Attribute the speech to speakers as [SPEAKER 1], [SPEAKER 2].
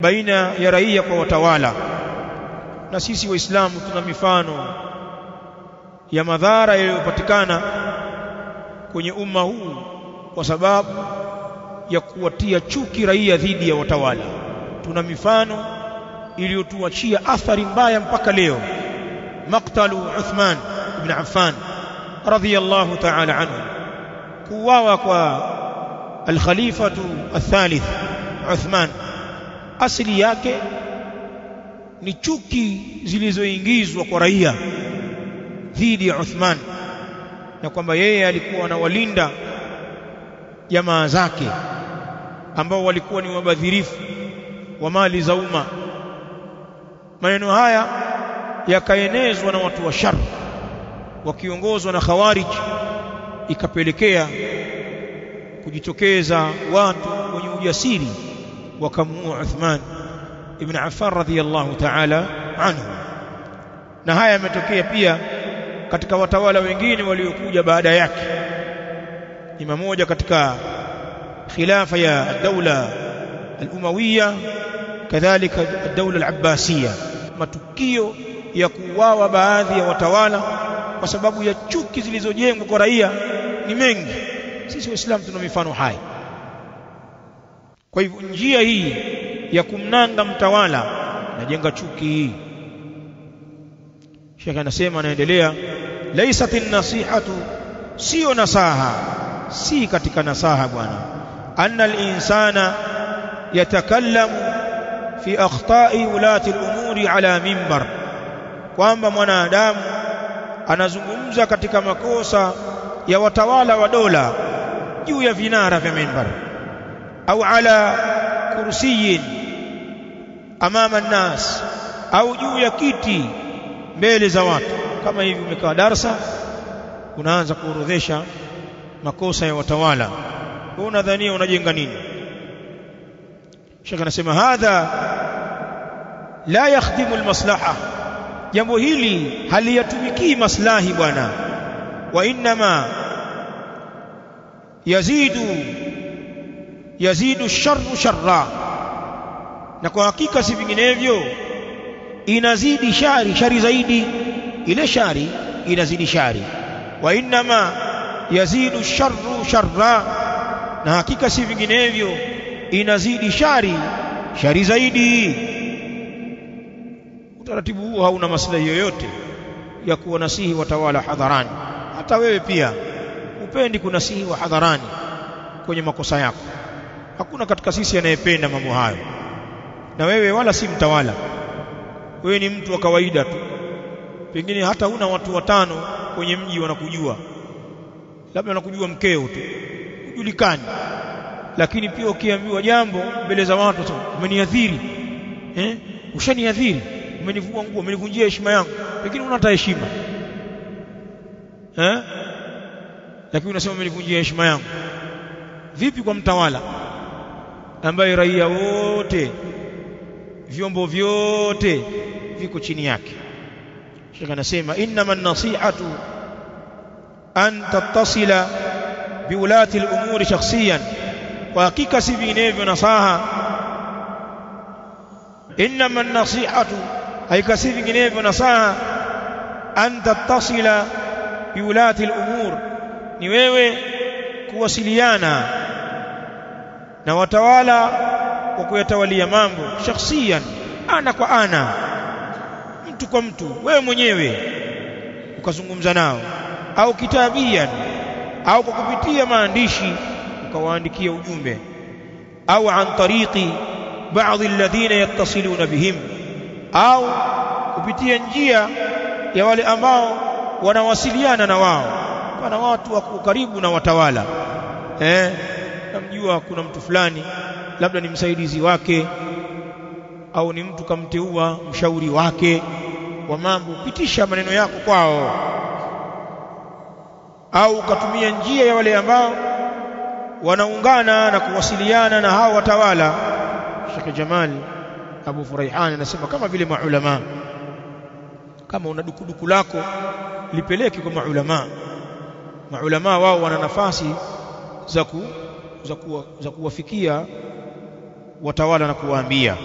[SPEAKER 1] baina ya raia kwa watawala. Na sisi waislamu tuna mifano ya madhara yaliyopatikana kwenye umma huu kwa sababu ya kuwatia chuki raia dhidi ya watawala. Tuna mifano iliyotuachia athari mbaya mpaka leo. Maqtalu Uthman ibn Affan radhiyallahu ta'ala anhu, kuuawa kwa al-khalifatu al-thalith Uthman, asili yake ni chuki zilizoingizwa kwa raia dhidi ya Uthman, na kwamba yeye alikuwa anawalinda jamaa zake ambao walikuwa ni wabadhirifu wa mali za umma. Maneno haya yakaenezwa na watu wa shar wakiongozwa na Khawarij, ikapelekea kujitokeza watu wenye ujasiri wakamuua Uthman ibn Affan radhiyallahu ta'ala anhu. Na haya yametokea pia katika watawala wengine waliokuja baada yake. Ni mmoja katika khilafa ya daula al-Umawiya, kadhalika daula al-Abbasiyya. Matukio ya kuuawa baadhi ya watawala kwa sababu ya chuki zilizojengwa kwa raia ni mengi. Sisi waislamu tuna mifano hai. Kwa hivyo njia hii ya kumnanga mtawala najenga chuki hii. Sheikh anasema, anaendelea, laisatin nasihatu, sio nasaha, si katika nasaha bwana, anna al-insana yatakallamu fi akhta'i ulati al-umuri ala mimbar, kwamba mwanadamu anazungumza katika makosa ya watawala wa dola juu ya vinara vya mimbar, au ala kursiyin amama an-nas, au juu ya kiti mbele za watu. Kama hivi umekaa darasa unaanza kuorodhesha makosa ya watawala, wewe unadhania unajenga nini? Sheikh anasema hadha la yakhdimu almaslaha, jambo hili haliyatumiki maslahi bwana, wa inma yazidu sharru sharra, na kwa hakika si vinginevyo inazidi shari zaidi. Ile shari inazidi shari. Wa inma yazidu sharru sharra, na hakika si vinginevyo inazidi shari zaidi. Utaratibu huu hauna maslahi yoyote ya kuwanasihi watawala hadharani. Hata wewe pia upendi kunasihi wa hadharani kwenye makosa yako. Hakuna katika sisi anayependa mambo hayo. Na wewe wala si mtawala, wewe ni mtu wa kawaida tu. Pengine hata huna watu watano kwenye mji wanakujua, labda wanakujua mkeo tu, hujulikani. Lakini pia ukiambiwa jambo mbele za watu, umeniadhiri, ushaniadhiri, umenivua nguo, umenivunjia heshima yangu, lakini una hata heshima, lakini unasema umenivunjia heshima yangu. Vipi kwa mtawala ambaye raia wote, vyombo vyote viko chini yake? Sheikh anasema, innama an-nasihatu an tattasila biulati al-umuri shakhsiyan, kwa hakika si vinginevyo nasaha. Innama an-nasihatu, haika si vinginevyo nasaha, an tattasila biulati al-umur, ni wewe kuwasiliana na watawala kwa kuyatawalia mambo shakhsiyan, ana kwa ana, mtu kwa mtu, wewe mwenyewe ukazungumza nao, au kitabian, au kwa kupitia maandishi ukawaandikia ujumbe, au an tariqi baadhi alladhina yattasiluna bihim, au kupitia njia ya wale ambao wanawasiliana na wao. Pana watu wako karibu na watawala, namjua kuna mtu fulani labda ni msaidizi wake, au ni mtu kamteua mshauri wake wa mambo, pitisha maneno yako kwao, au ukatumia njia ya wale ambao wanaungana na kuwasiliana na hao watawala. Sheikh Jamal Abu Furaihan anasema kama vile maulama, kama una dukuduku lako lipeleke kwa maulama. Maulama wao wana nafasi za kuwafikia watawala na kuwaambia.